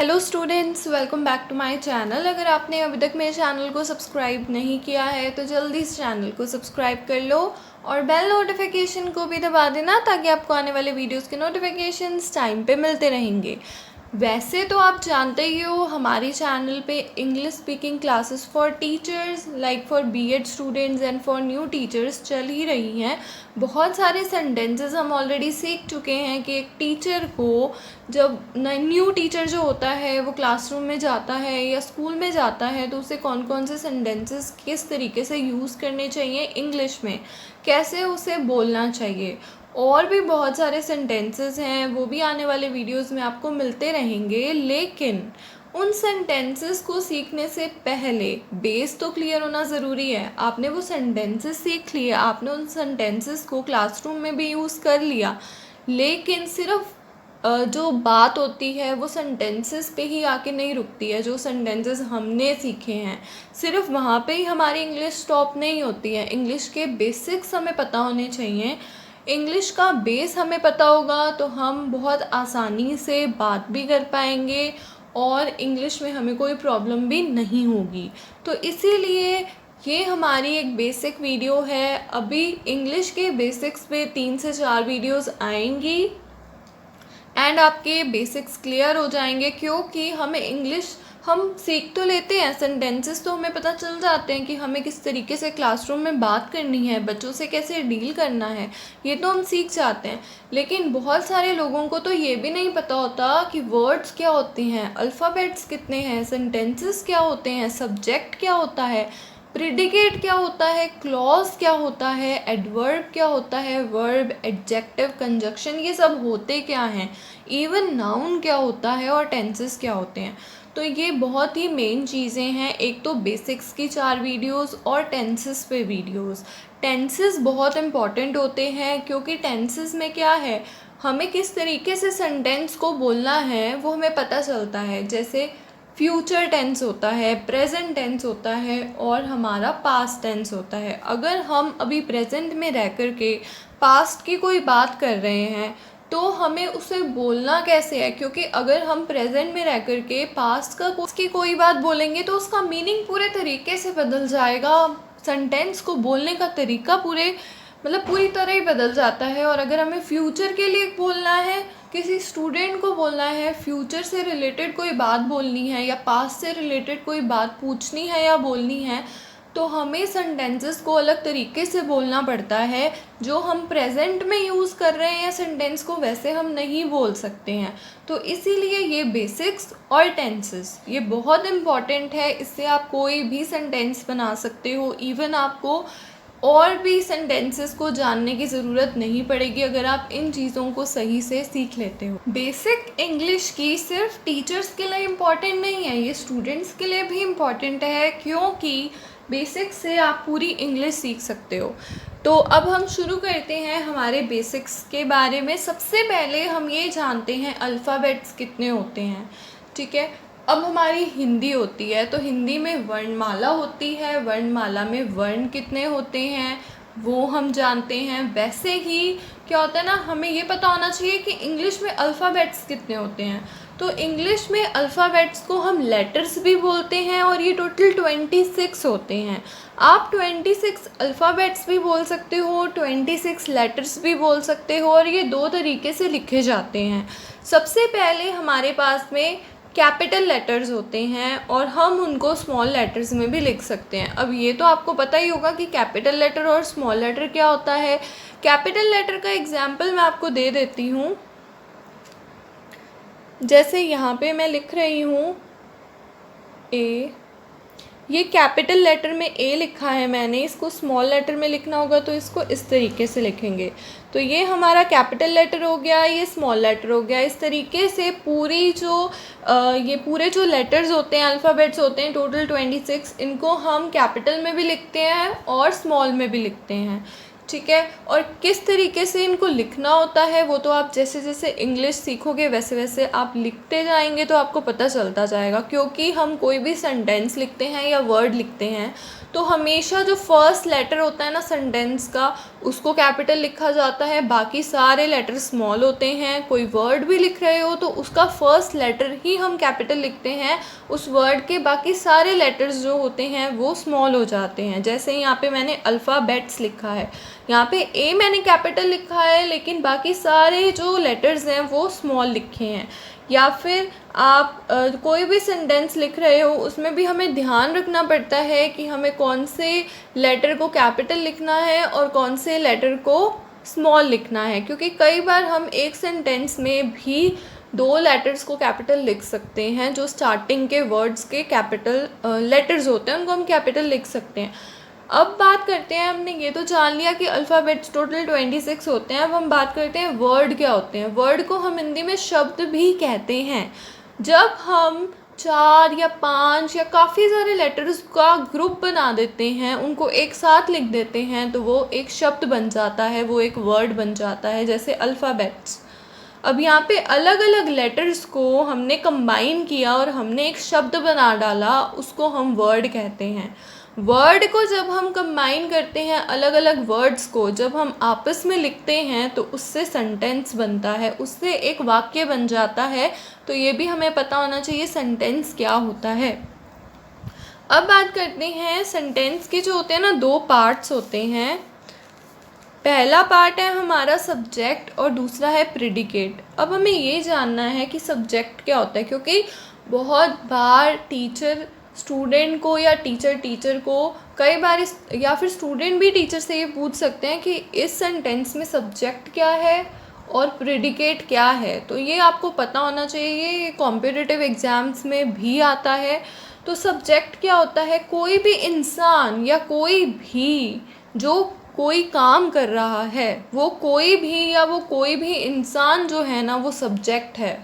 Hello students, welcome back to my channel. अगर आपने अभी तक मेरे चैनल को सब्सक्राइब नहीं किया है तो जल्दी इस चैनल को सब्सक्राइब कर लो और बेल नोटिफिकेशन को भी दबा देना ताकि आपको आने वाले वीडियोस के नोटिफिकेशंस टाइम पे मिलते रहेंगे। वैसे तो आप जानते ही हो हमारे चैनल पे English speaking classes for teachers like for B Ed students and for new teachers चल ही रही हैं। बहुत सारे सेंटेंसेस हम ऑलरेडी सीख चुके हैं कि एक टीचर को जब न्यू टीचर जो होता है वो क्लासरूम में जाता है या स्कूल में जाता है तो उसे कौन कौन से सेंटेंसेस किस तरीके से यूज़ करने चाहिए इंग्लिश में, कैसे उसे बोलना चाहिए, और भी बहुत सारे सेंटेंसेस हैं वो भी आने वाले वीडियोस में आपको मिलते रहेंगे। लेकिन उन सेंटेंसेस को सीखने से पहले बेस तो क्लियर होना ज़रूरी है। आपने वो सेंटेंसेस सीख लिए, आपने उन सेंटेंसेस को क्लासरूम में भी यूज़ कर लिया, लेकिन सिर्फ जो बात होती है वो सेंटेंसेस पे ही आके नहीं रुकती है। जो सेंटेंसेस हमने सीखे हैं सिर्फ वहाँ पे ही हमारी इंग्लिश स्टॉप नहीं होती है। इंग्लिश के बेसिक्स हमें पता होने चाहिए। इंग्लिश का बेस हमें पता होगा तो हम बहुत आसानी से बात भी कर पाएंगे और इंग्लिश में हमें कोई प्रॉब्लम भी नहीं होगी। तो इसीलिए ये हमारी एक बेसिक वीडियो है। अभी इंग्लिश के बेसिक्स पे 3 से 4 वीडियोस आएंगी एंड आपके बेसिक्स क्लियर हो जाएंगे, क्योंकि हमें इंग्लिश हम सीख तो लेते हैं, सेंटेंसेस तो हमें पता चल जाते हैं कि हमें किस तरीके से क्लासरूम में बात करनी है, बच्चों से कैसे डील करना है, ये तो हम सीख जाते हैं। लेकिन बहुत सारे लोगों को तो ये भी नहीं पता होता कि वर्ड्स क्या होते हैं, अल्फ़ाबेट्स कितने हैं, सेंटेंसेस क्या होते हैं, सब्जेक्ट क्या होता है, प्रिडिकेट क्या होता है, क्लॉज क्या होता है, एडवर्ब क्या होता है, वर्ब, एडजेक्टिव, कंजक्शन, ये सब होते क्या हैं, इवन नाउन क्या होता है और टेंसेस क्या होते हैं। तो ये बहुत ही मेन चीज़ें हैं। एक तो बेसिक्स की 4 वीडियोस और टेंसेस पे वीडियोस। टेंसेस बहुत इम्पॉर्टेंट होते हैं क्योंकि टेंसेस में क्या है, हमें किस तरीके से सेंटेंस को बोलना है वो हमें पता चलता है। जैसे फ्यूचर टेंस होता है, प्रेजेंट टेंस होता है और हमारा पास्ट टेंस होता है। अगर हम अभी प्रेजेंट में रह कर के पास्ट की कोई बात कर रहे हैं तो हमें उसे बोलना कैसे है, क्योंकि अगर हम प्रेजेंट में रह कर के पास्ट की कोई बात बोलेंगे तो उसका मीनिंग पूरे तरीके से बदल जाएगा। सेंटेंस को बोलने का तरीका पूरी तरह ही बदल जाता है। और अगर हमें फ्यूचर के लिए बोलना है, किसी स्टूडेंट को बोलना है, फ्यूचर से रिलेटेड कोई बात बोलनी है या पास्ट से रिलेटेड कोई बात पूछनी है या बोलनी है, तो हमें सेंटेंसेस को अलग तरीके से बोलना पड़ता है। जो हम प्रेजेंट में यूज़ कर रहे हैं सेंटेंस को वैसे हम नहीं बोल सकते हैं। तो इसीलिए ये बेसिक्स और टेंसेस ये बहुत इम्पॉर्टेंट है। इससे आप कोई भी सेंटेंस बना सकते हो। इवन आपको और भी सेंटेंसेस को जानने की ज़रूरत नहीं पड़ेगी अगर आप इन चीज़ों को सही से सीख लेते हो। बेसिक इंग्लिश की सिर्फ टीचर्स के लिए इम्पॉर्टेंट नहीं है, ये स्टूडेंट्स के लिए भी इम्पॉर्टेंट है, क्योंकि बेसिक्स से आप पूरी इंग्लिश सीख सकते हो। तो अब हम शुरू करते हैं हमारे बेसिक्स के बारे में। सबसे पहले हम ये जानते हैं अल्फ़ाबेट्स कितने होते हैं। ठीक है, अब हमारी हिंदी होती है तो हिंदी में वर्णमाला होती है। वर्णमाला में वर्ण कितने होते हैं वो हम जानते हैं। वैसे ही क्या होता है ना, हमें ये पता होना चाहिए कि इंग्लिश में अल्फ़ाबेट्स कितने होते हैं। तो इंग्लिश में अल्फ़ाबेट्स को हम लेटर्स भी बोलते हैं और ये टोटल 26 होते हैं। आप 26 अल्फ़ाबेट्स भी बोल सकते हो, 26 लेटर्स भी बोल सकते हो, और ये 2 तरीके से लिखे जाते हैं। सबसे पहले हमारे पास में कैपिटल लेटर्स होते हैं और हम उनको स्मॉल लेटर्स में भी लिख सकते हैं। अब ये तो आपको पता ही होगा कि कैपिटल लेटर और स्मॉल लेटर क्या होता है। कैपिटल लेटर का एग्जांपल मैं आपको दे देती हूँ। जैसे यहाँ पे मैं लिख रही हूँ ए, ये कैपिटल लेटर में ए लिखा है मैंने, इसको स्मॉल लेटर में लिखना होगा तो इसको इस तरीके से लिखेंगे। तो ये हमारा कैपिटल लेटर हो गया, ये स्मॉल लेटर हो गया। इस तरीके से ये पूरे जो लेटर्स होते हैं, अल्फ़ाबेट्स होते हैं टोटल 26, इनको हम कैपिटल में भी लिखते हैं और स्मॉल में भी लिखते हैं। ठीक है। और किस तरीके से इनको लिखना होता है वो तो आप जैसे जैसे इंग्लिश सीखोगे वैसे वैसे आप लिखते जाएंगे तो आपको पता चलता जाएगा। क्योंकि हम कोई भी सेंटेंस लिखते हैं या वर्ड लिखते हैं तो हमेशा जो फर्स्ट लेटर होता है ना सेंटेंस का उसको कैपिटल लिखा जाता है, बाकी सारे लेटर स्मॉल होते हैं। कोई वर्ड भी लिख रहे हो तो उसका फर्स्ट लेटर ही हम कैपिटल लिखते हैं, उस वर्ड के बाकी सारे लेटर्स जो होते हैं वो स्मॉल हो जाते हैं। जैसे यहाँ पे मैंने अल्फ़ाबेट्स लिखा है, यहाँ पे ए मैंने कैपिटल लिखा है लेकिन बाकी सारे जो लेटर्स हैं वो स्मॉल लिखे हैं। या फिर आप कोई भी सेंटेंस लिख रहे हो उसमें भी हमें ध्यान रखना पड़ता है कि हमें कौन से लेटर को कैपिटल लिखना है और कौन से लेटर को स्मॉल लिखना है। क्योंकि कई बार हम एक सेंटेंस में भी 2 लेटर्स को कैपिटल लिख सकते हैं, जो स्टार्टिंग के वर्ड्स के कैपिटल लेटर्स होते हैं उनको हम कैपिटल लिख सकते हैं। अब बात करते हैं, हमने ये तो जान लिया कि अल्फ़ाबेट्स टोटल 26 होते हैं। अब हम बात करते हैं वर्ड क्या होते हैं। वर्ड को हम हिंदी में शब्द भी कहते हैं। जब हम 4 या 5 या काफ़ी सारे लेटर्स का ग्रुप बना देते हैं, उनको एक साथ लिख देते हैं तो वो एक शब्द बन जाता है, वो एक वर्ड बन जाता है, जैसे अल्फ़ाबेट्स। अब यहाँ पे अलग अलग लेटर्स को हमने कंबाइन किया और हमने एक शब्द बना डाला, उसको हम वर्ड कहते हैं। वर्ड को जब हम कंबाइन करते हैं, अलग अलग वर्ड्स को जब हम आपस में लिखते हैं तो उससे सेंटेंस बनता है, उससे एक वाक्य बन जाता है। तो ये भी हमें पता होना चाहिए सेंटेंस क्या होता है। अब बात करते हैं सेंटेंस के जो होते हैं ना 2 पार्ट्स होते हैं। पहला पार्ट है हमारा सब्जेक्ट और दूसरा है प्रेडिकेट। अब हमें ये जानना है कि सब्जेक्ट क्या होता है, क्योंकि बहुत बार टीचर स्टूडेंट को या टीचर को कई बार या फिर स्टूडेंट भी टीचर से ये पूछ सकते हैं कि इस सेंटेंस में सब्जेक्ट क्या है और प्रेडिकेट क्या है। तो ये आपको पता होना चाहिए, ये कॉम्पिटिटिव एग्ज़ाम्स में भी आता है। तो सब्जेक्ट क्या होता है, कोई भी इंसान या कोई भी जो कोई काम कर रहा है, वो कोई भी इंसान जो है ना वो सब्जेक्ट है।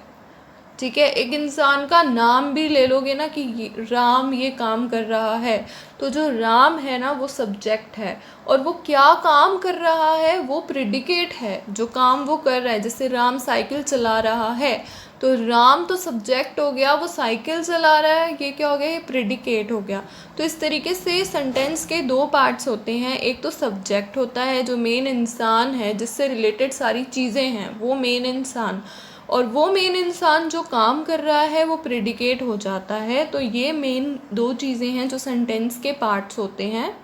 ठीक है, एक इंसान का नाम भी ले लोगे ना कि राम ये काम कर रहा है, तो जो राम है ना वो सब्जेक्ट है। और वो क्या काम कर रहा है वो प्रेडिकेट है, जो काम वो कर रहा है। जैसे राम साइकिल चला रहा है तो राम तो सब्जेक्ट हो गया, वो साइकिल चला रहा है, ये क्या हो गया, ये प्रेडिकेट हो गया। तो इस तरीके से सेंटेंस के 2 पार्ट्स होते हैं। एक तो सब्जेक्ट होता है जो मेन इंसान है, जिससे रिलेटेड सारी चीज़ें हैं, वो मेन इंसान, और वो मेन इंसान जो काम कर रहा है वो प्रेडिकेट हो जाता है। तो ये मेन 2 चीज़ें हैं जो सेंटेंस के पार्ट्स होते हैं।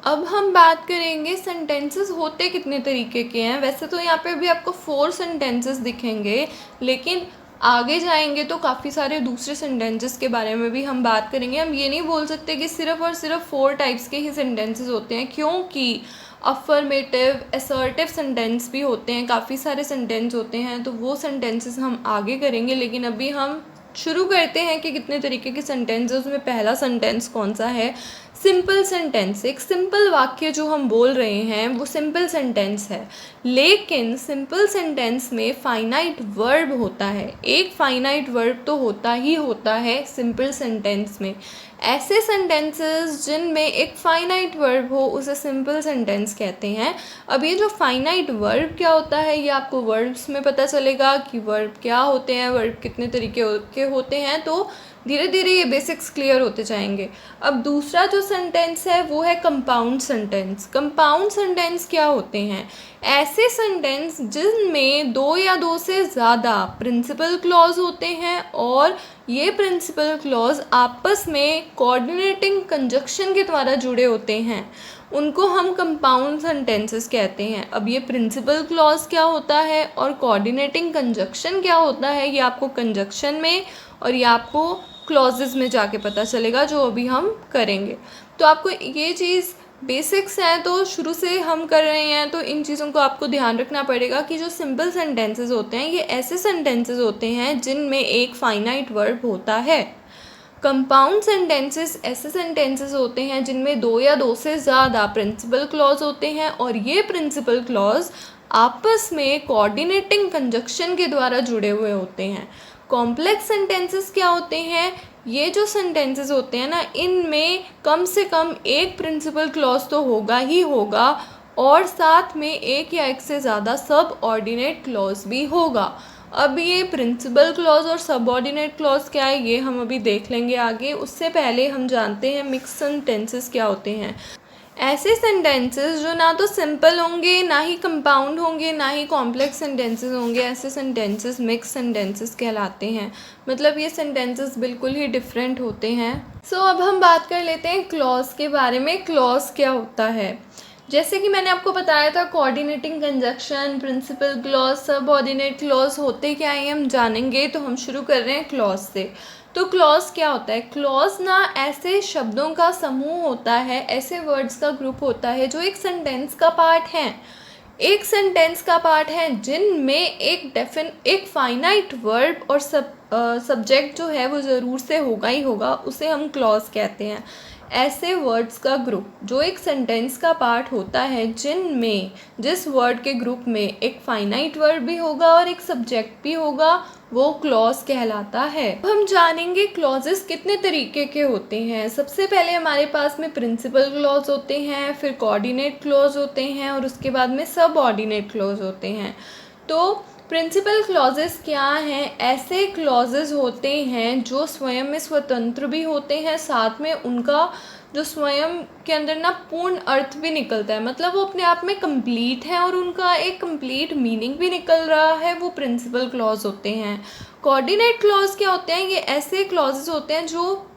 अब हम बात करेंगे सेंटेंसेस होते कितने तरीके के हैं। वैसे तो यहाँ पे भी आपको 4 सेंटेंसेस दिखेंगे, लेकिन आगे जाएंगे तो काफ़ी सारे दूसरे सेंटेंसेस के बारे में भी हम बात करेंगे। हम ये नहीं बोल सकते कि सिर्फ़ और सिर्फ 4 टाइप्स के ही सेंटेंसेस होते हैं, क्योंकि अफर्मेटिव, असर्टिव सेंटेंस भी होते हैं, काफ़ी सारे सेंटेंस होते हैं। तो वो सेंटेंसेस हम आगे करेंगे, लेकिन अभी हम शुरू करते हैं कि कितने तरीके के सेंटेंस हैं। उसमें पहला सेंटेंस कौन सा है, सिंपल सेंटेंस। एक सिंपल वाक्य जो हम बोल रहे हैं वो सिंपल सेंटेंस है, लेकिन सिंपल सेंटेंस में फाइनाइट वर्ब होता है। एक फाइनाइट वर्ब तो होता ही होता है सिंपल सेंटेंस में। ऐसे सेंटेंसेस जिनमें एक फाइनाइट वर्ब हो उसे सिंपल सेंटेंस कहते हैं। अब ये जो फाइनाइट वर्ब क्या होता है ये आपको वर्ब्स में पता चलेगा कि वर्ब क्या होते हैं, वर्ब कितने तरीके के होते हैं। तो धीरे धीरे ये बेसिक्स क्लियर होते जाएंगे। अब दूसरा जो सेंटेंस है वो है कंपाउंड सेंटेंस। कंपाउंड सेंटेंस क्या होते हैं, ऐसे सेंटेंस जिनमें 2 या 2 से ज़्यादा प्रिंसिपल क्लॉज होते हैं और ये प्रिंसिपल क्लॉज आपस में कोऑर्डिनेटिंग कंजक्शन के द्वारा जुड़े होते हैं, उनको हम कंपाउंड सेंटेंसेस कहते हैं। अब ये प्रिंसिपल क्लॉज क्या होता है और कोऑर्डिनेटिंग कंजक्शन क्या होता है, ये आपको कंजक्शन में और ये आपको क्लॉजेस में जाके पता चलेगा, जो अभी हम करेंगे। तो आपको ये चीज़ बेसिक्स हैं, तो शुरू से हम कर रहे हैं, तो इन चीज़ों को आपको ध्यान रखना पड़ेगा कि जो सिंपल सेंटेंसेस होते हैं ये ऐसे सेंटेंसेस होते हैं जिनमें एक फाइनाइट वर्ब होता है। कंपाउंड सेंटेंसेस ऐसे सेंटेंसेस होते हैं जिनमें 2 या 2 से ज़्यादा प्रिंसिपल क्लॉज होते हैं और ये प्रिंसिपल क्लॉज आपस में कोऑर्डिनेटिंग कंजक्शन के द्वारा जुड़े हुए होते हैं। कॉम्प्लेक्स सेंटेंसेस क्या होते हैं, ये जो सेंटेंसेस होते हैं ना, इनमें कम से कम एक प्रिंसिपल क्लॉज तो होगा ही होगा और साथ में एक या एक से ज़्यादा सब ऑर्डिनेट क्लॉज भी होगा। अब ये प्रिंसिपल क्लॉज और सबऑर्डिनेट क्लॉज क्या है ये हम अभी देख लेंगे आगे। उससे पहले हम जानते हैं मिक्स सेंटेंसेस क्या होते हैं। ऐसे सेंटेंसेस जो ना तो सिंपल होंगे, ना ही कंपाउंड होंगे, ना ही कॉम्प्लेक्स सेंटेंसेस होंगे, ऐसे सेंटेंसेस मिक्स सेंटेंसेस कहलाते हैं। मतलब ये सेंटेंसेस बिल्कुल ही डिफरेंट होते हैं। अब हम बात कर लेते हैं क्लॉज के बारे में। क्लॉज क्या होता है? जैसे कि मैंने आपको बताया था, coordinating conjunction, principal clause, subordinate clause होते क्या है हम जानेंगे। तो हम शुरू कर रहे हैं क्लॉज से। तो क्लॉज क्या होता है? क्लॉज ना ऐसे शब्दों का समूह होता है, ऐसे वर्ड्स का ग्रुप होता है जो एक सेंटेंस का पार्ट हैं। एक सेंटेंस का पार्ट है जिनमें एक फाइनाइट वर्ब और सब्जेक्ट जो है वो ज़रूर से होगा ही होगा, उसे हम क्लॉज कहते हैं। ऐसे वर्ड्स का ग्रुप जो एक सेंटेंस का पार्ट होता है जिनमें जिस वर्ड के ग्रुप में एक फाइनाइट वर्ड भी होगा और एक सब्जेक्ट भी होगा, वो क्लॉज कहलाता है। हम जानेंगे क्लॉजेस कितने तरीके के होते हैं। सबसे पहले हमारे पास में प्रिंसिपल क्लॉज होते हैं, फिर कोऑर्डिनेट क्लॉज होते हैं और उसके बाद में सब ऑर्डिनेट क्लॉज होते हैं। तो प्रिंसिपल क्लॉजेस क्या हैं? ऐसे क्लॉजेस होते हैं जो स्वयं में स्वतंत्र भी होते हैं, साथ में उनका जो स्वयं के अंदर ना पूर्ण अर्थ भी निकलता है। मतलब वो अपने आप में कंप्लीट है और उनका एक कंप्लीट मीनिंग भी निकल रहा है, वो प्रिंसिपल क्लॉज होते हैं। कोऑर्डिनेट क्लॉज क्या होते हैं? ये ऐसे क्लॉजेस होते हैं जो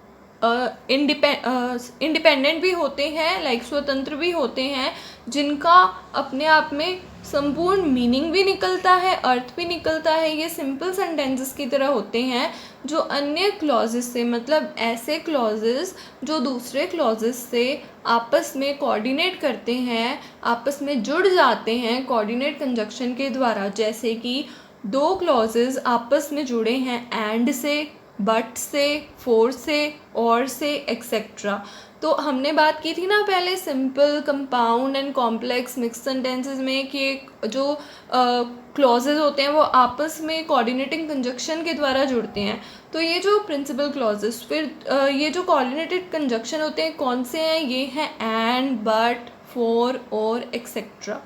इंडिपेंडेंट भी होते हैं, लाइक स्वतंत्र भी होते हैं, जिनका अपने आप में संपूर्ण मीनिंग भी निकलता है, अर्थ भी निकलता है। ये सिंपल सेंटेंसेस की तरह होते हैं जो अन्य क्लॉजेस से, मतलब ऐसे क्लॉजेस जो दूसरे क्लॉजेस से आपस में कोऑर्डिनेट करते हैं, आपस में जुड़ जाते हैं कोऑर्डिनेट कंजक्शन के द्वारा। जैसे कि दो क्लॉजेस आपस में जुड़े हैं एंड से, बट से, फोर से, और से, एक्सेट्रा। तो हमने बात की थी ना पहले simple, compound and complex mix sentences में कि जो क्लॉजेज होते हैं वो आपस में कोऑर्डिनेटिंग कंजक्शन के द्वारा जुड़ते हैं। तो ये जो प्रिंसिपल क्लॉजेस, फिर ये जो कोऑर्डिनेटेड कंजक्शन होते हैं कौन से हैं? ये हैं एंड, बट, फॉर और एक्सेट्रा।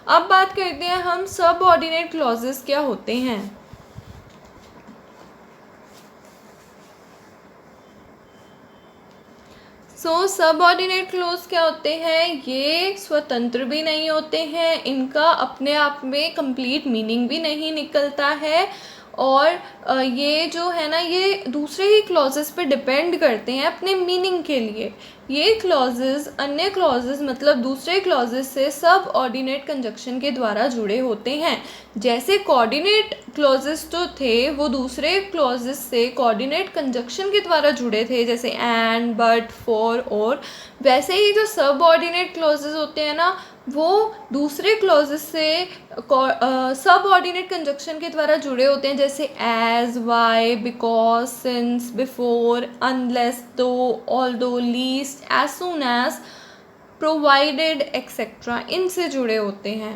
अब बात करते हैं हम सब ऑर्डिनेट क्लॉजेस क्या होते हैं। सबऑर्डिनेट क्लॉज क्या होते हैं? ये स्वतंत्र भी नहीं होते हैं, इनका अपने आप में कंप्लीट मीनिंग भी नहीं निकलता है, और ये जो है ना ये दूसरे ही क्लॉजेस पे डिपेंड करते हैं अपने मीनिंग के लिए। ये क्लॉजेस अन्य क्लॉजेस मतलब दूसरे क्लॉजेस से सब ऑर्डिनेट कंजक्शन के द्वारा जुड़े होते हैं। जैसे कोऑर्डिनेट क्लॉजेस जो थे वो दूसरे क्लॉजेस से कोऑर्डिनेट कंजक्शन के द्वारा जुड़े थे, जैसे एंड, बट, फॉर, और, वैसे ही जो सब ऑर्डिनेट क्लॉजेस होते हैं ना वो दूसरे क्लॉजेस से सब ऑर्डिनेट कंजक्शन के द्वारा जुड़े होते हैं, जैसे as, why, because, since, before, unless, though, although, least, as soon as, provided, etcetera, इनसे जुड़े होते हैं।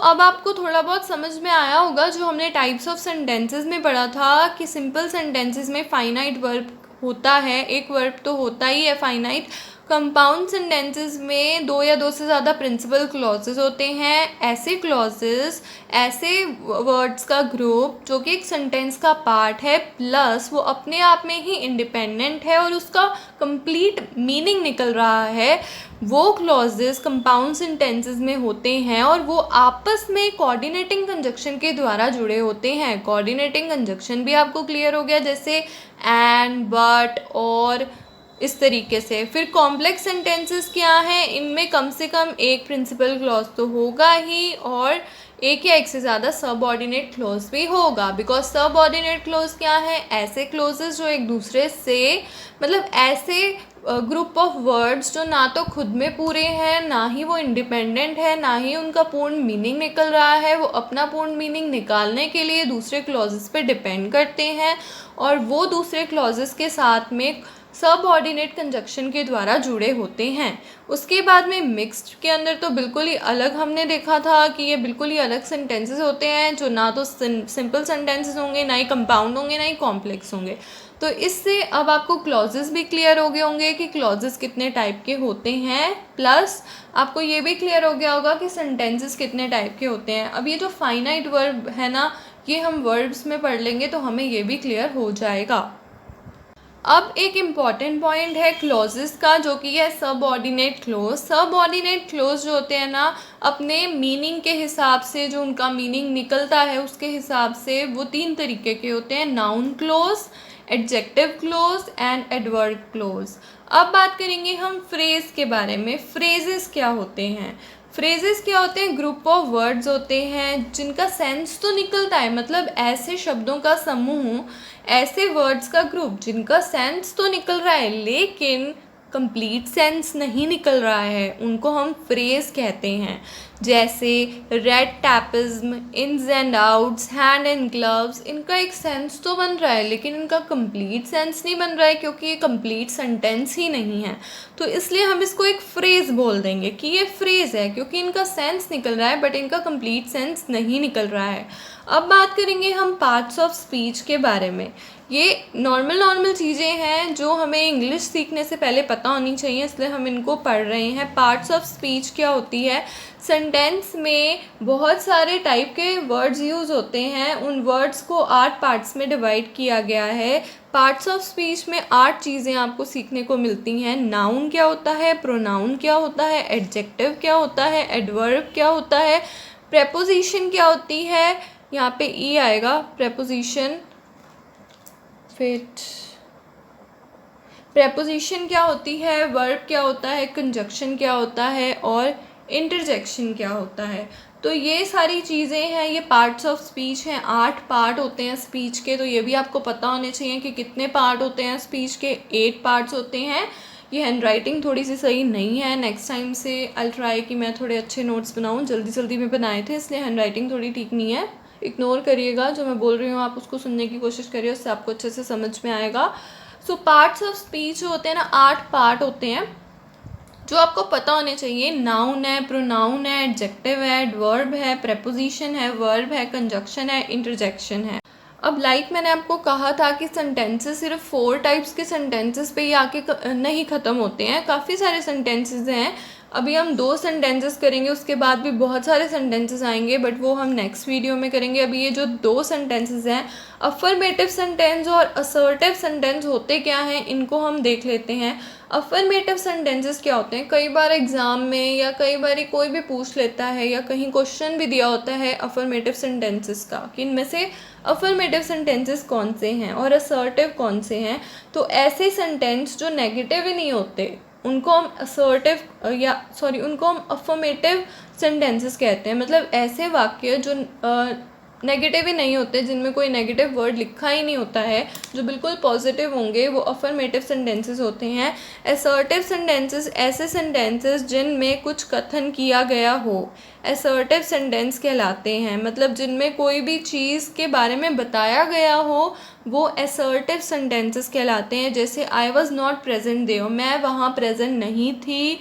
अब आपको थोड़ा बहुत समझ में आया होगा जो हमने टाइप्स ऑफ सेंटेंसेस में पढ़ा था कि सिंपल सेंटेंसेस में फाइनाइट वर्ब होता है, एक वर्ब तो होता ही है फाइनाइट। कंपाउंड सेंटेंसेस में दो या दो से ज़्यादा प्रिंसिपल क्लॉजेस होते हैं। ऐसे क्लॉजेस, ऐसे वर्ड्स का ग्रुप जो कि एक सेंटेंस का पार्ट है, प्लस वो अपने आप में ही इंडिपेंडेंट है और उसका कंप्लीट मीनिंग निकल रहा है, वो क्लॉजेस कंपाउंड सेंटेंसेस में होते हैं और वो आपस में कोऑर्डिनेटिंग कंजक्शन के द्वारा जुड़े होते हैं। कोऑर्डिनेटिंग कंजक्शन भी आपको क्लियर हो गया, जैसे एंड, बट, और, इस तरीके से। फिर कॉम्प्लेक्स सेंटेंसेस क्या हैं? इनमें कम से कम एक प्रिंसिपल क्लॉज तो होगा ही और एक या एक से ज़्यादा सब ऑर्डिनेट क्लॉज भी होगा। बिकॉज सब ऑर्डिनेट क्लॉज क्या है? ऐसे क्लॉजेस जो एक दूसरे से, मतलब ऐसे ग्रुप ऑफ वर्ड्स जो ना तो खुद में पूरे हैं, ना ही वो इंडिपेंडेंट है, ना ही उनका पूर्ण मीनिंग निकल रहा है, वो अपना पूर्ण मीनिंग निकालने के लिए दूसरे क्लॉजेस पे डिपेंड करते हैं और वो दूसरे क्लॉजेस के साथ में सब ऑर्डिनेट कंजक्शन के द्वारा जुड़े होते हैं। उसके बाद में मिक्स्ड के अंदर तो बिल्कुल ही अलग हमने देखा था कि ये बिल्कुल ही अलग सेंटेंसेस होते हैं जो ना तो सिंपल सेंटेंसेस होंगे, ना ही कंपाउंड होंगे, ना ही कॉम्प्लेक्स होंगे। तो तो इससे अब आपको क्लॉजेस भी क्लियर हो गए होंगे कि क्लॉजेस कितने टाइप के होते हैं, प्लस आपको ये भी क्लियर हो गया होगा कि सेंटेंसेस कितने टाइप के होते हैं। अब ये जो फाइनाइट वर्ब है ना, ये हम वर्ब्स में पढ़ लेंगे तो हमें ये भी क्लियर हो जाएगा। अब एक इम्पॉर्टेंट पॉइंट है क्लॉजेस का, जो कि है सबऑर्डिनेट क्लोज। सबऑर्डिनेट क्लोज जो होते हैं ना, अपने मीनिंग के हिसाब से जो उनका मीनिंग निकलता है उसके हिसाब से वो 3 तरीके के होते हैं, noun close, adjective close and adverb close. अब बात करेंगे हम फ्रेज के बारे में। फ्रेजेस क्या होते हैं? फ्रेजेस क्या होते हैं? ग्रुप ऑफ वर्ड्स होते हैं जिनका सेंस तो निकलता है, मतलब ऐसे शब्दों का समूह, ऐसे वर्ड्स का ग्रुप जिनका सेंस तो निकल रहा है लेकिन कंप्लीट सेंस नहीं निकल रहा है, उनको हम फ्रेज कहते हैं। जैसे red tapism, ins and outs, hand and gloves, इनका एक सेंस तो बन रहा है लेकिन इनका कंप्लीट सेंस नहीं बन रहा है क्योंकि ये कंप्लीट सेंटेंस ही नहीं है। तो इसलिए हम इसको एक फ्रेज बोल देंगे कि ये फ्रेज है, क्योंकि इनका सेंस निकल रहा है बट इनका कंप्लीट सेंस नहीं निकल रहा है। अब बात करेंगे हम पार्ट्स ऑफ स्पीच के बारे में। ये नॉर्मल चीज़ें हैं जो हमें इंग्लिश सीखने से पहले पता होनी चाहिए, इसलिए हम इनको पढ़ रहे हैं। पार्ट्स ऑफ स्पीच क्या होती है? सेंटेंस में बहुत सारे टाइप के वर्ड्स यूज़ होते हैं, उन वर्ड्स को 8 पार्ट्स में डिवाइड किया गया है। पार्ट्स ऑफ स्पीच में 8 चीज़ें आपको सीखने को मिलती हैं। नाउन क्या होता है, प्रोनाउन क्या होता है, एडजेक्टिव क्या होता है, एडवर्ब क्या होता है, प्रेपोजिशन क्या होती है, यहाँ पे ई आएगा प्रेपोजिशन, फिर प्रेपोजिशन क्या होती है, वर्ब क्या होता है, कंजक्शन क्या होता है और इंटरजेक्शन क्या होता है। तो ये सारी चीज़ें हैं, ये पार्ट्स ऑफ स्पीच हैं। 8 पार्ट होते हैं स्पीच के, तो ये भी आपको पता होने चाहिए कि कितने पार्ट होते हैं स्पीच के। 8 पार्ट्स होते हैं। ये हैंड राइटिंग थोड़ी सी सही नहीं है, नेक्स्ट टाइम से आई ट्राई कि मैं थोड़े अच्छे नोट्स बनाऊँ। जल्दी में बनाए थे इसलिए हैंड राइटिंग थोड़ी ठीक नहीं है, इग्नोर करिएगा। जो मैं बोल रही हूँ आप उसको सुनने की कोशिश करिए, उससे आपको अच्छे से समझ में आएगा। सो पार्ट्स ऑफ स्पीच जो होते हैं ना, 8 पार्ट होते हैं जो आपको पता होने चाहिए। नाउन है, प्रोनाउन है, एडजेक्टिव है, एडवर्ब है, प्रेपोजिशन है, वर्ब है, कंजक्शन है, इंटरजेक्शन है। अब मैंने आपको कहा था कि सेंटेंसेस सिर्फ 4 टाइप्स के सेंटेंसेस पे ही आके नहीं ख़त्म होते हैं, काफ़ी सारे सेंटेंसेस हैं। अभी हम 2 सेंटेंसेस करेंगे, उसके बाद भी बहुत सारे सेंटेंसेस आएंगे बट वो हम नेक्स्ट वीडियो में करेंगे। अभी ये जो 2 सेंटेंसेस हैं, अफर्मेटिव सेंटेंस और असर्टिव सेंटेंस होते क्या हैं, इनको हम देख लेते हैं। अफर्मेटिव सेंटेंसेस क्या होते हैं? कई बार एग्ज़ाम में या कई बार कोई भी पूछ लेता है या कहीं क्वेश्चन भी दिया होता है अफर्मेटिव सेंटेंसेस का कि इनमें से अफर्मेटिव सेंटेंसेस कौन से हैं और असर्टिव कौन से हैं। तो ऐसे सेंटेंस जो नेगेटिव ही नहीं होते उनको हम उनको हम अफर्मेटिव सेंटेंसेस कहते हैं। मतलब ऐसे वाक्य जो नेगेटिव ही नहीं होते, जिनमें कोई नेगेटिव वर्ड लिखा ही नहीं होता है, जो बिल्कुल पॉजिटिव होंगे, वो अफर्मेटिव सेंटेंसेस होते हैं। असर्टिव सेंटेंसेस ऐसे सेंटेंसेस जिनमें कुछ कथन किया गया हो, असर्टिव सेंटेंस कहलाते हैं। मतलब जिनमें कोई भी चीज़ के बारे में बताया गया हो, वो असर्टिव सेंटेंसेस कहलाते हैं। जैसे I was not present there, मैं वहाँ प्रेजेंट नहीं थी,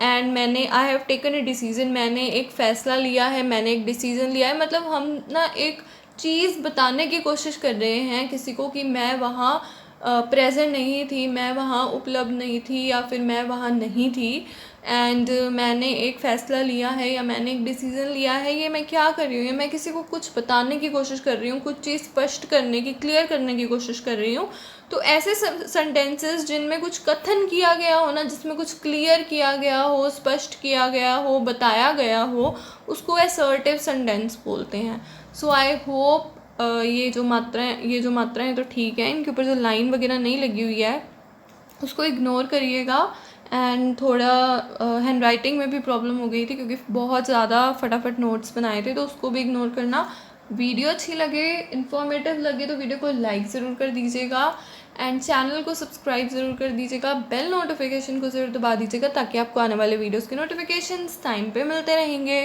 and I have taken a decision, मैंने एक फ़ैसला लिया है, मैंने एक डिसीज़न लिया है। मतलब हम ना एक चीज़ बताने की कोशिश कर रहे हैं किसी को कि मैं वहाँ प्रेजेंट नहीं थी, मैं वहाँ उपलब्ध नहीं थी या फिर मैं वहाँ नहीं थी, एंड मैंने एक फ़ैसला लिया है या मैंने एक डिसीज़न लिया है। ये मैं क्या कर रही हूँ, ये मैं किसी को कुछ बताने की कोशिश कर रही हूँ, कुछ चीज़ स्पष्ट करने की, क्लियर करने की कोशिश कर रही हूँ। तो ऐसे सेंटेंसेस जिनमें कुछ कथन किया गया हो ना, जिसमें कुछ क्लियर किया गया हो, स्पष्ट किया गया हो, बताया गया हो, उसको असर्टिव सेंटेंस बोलते हैं। सो आई होप ये जो मात्राएं तो ठीक है, इनके ऊपर जो लाइन वगैरह नहीं लगी हुई है उसको इग्नोर करिएगा। एंड थोड़ा हैंड राइटिंग में भी प्रॉब्लम हो गई थी क्योंकि बहुत ज़्यादा फटाफट नोट्स बनाए थे, तो उसको भी इग्नोर करना। वीडियो अच्छी लगे, इन्फॉर्मेटिव लगे तो वीडियो को लाइक ज़रूर कर दीजिएगा एंड चैनल को सब्सक्राइब ज़रूर कर दीजिएगा। बेल नोटिफिकेशन को ज़रूर दबा दीजिएगा ताकि आपको आने वाले वीडियोस के नोटिफिकेशंस टाइम पे मिलते रहेंगे।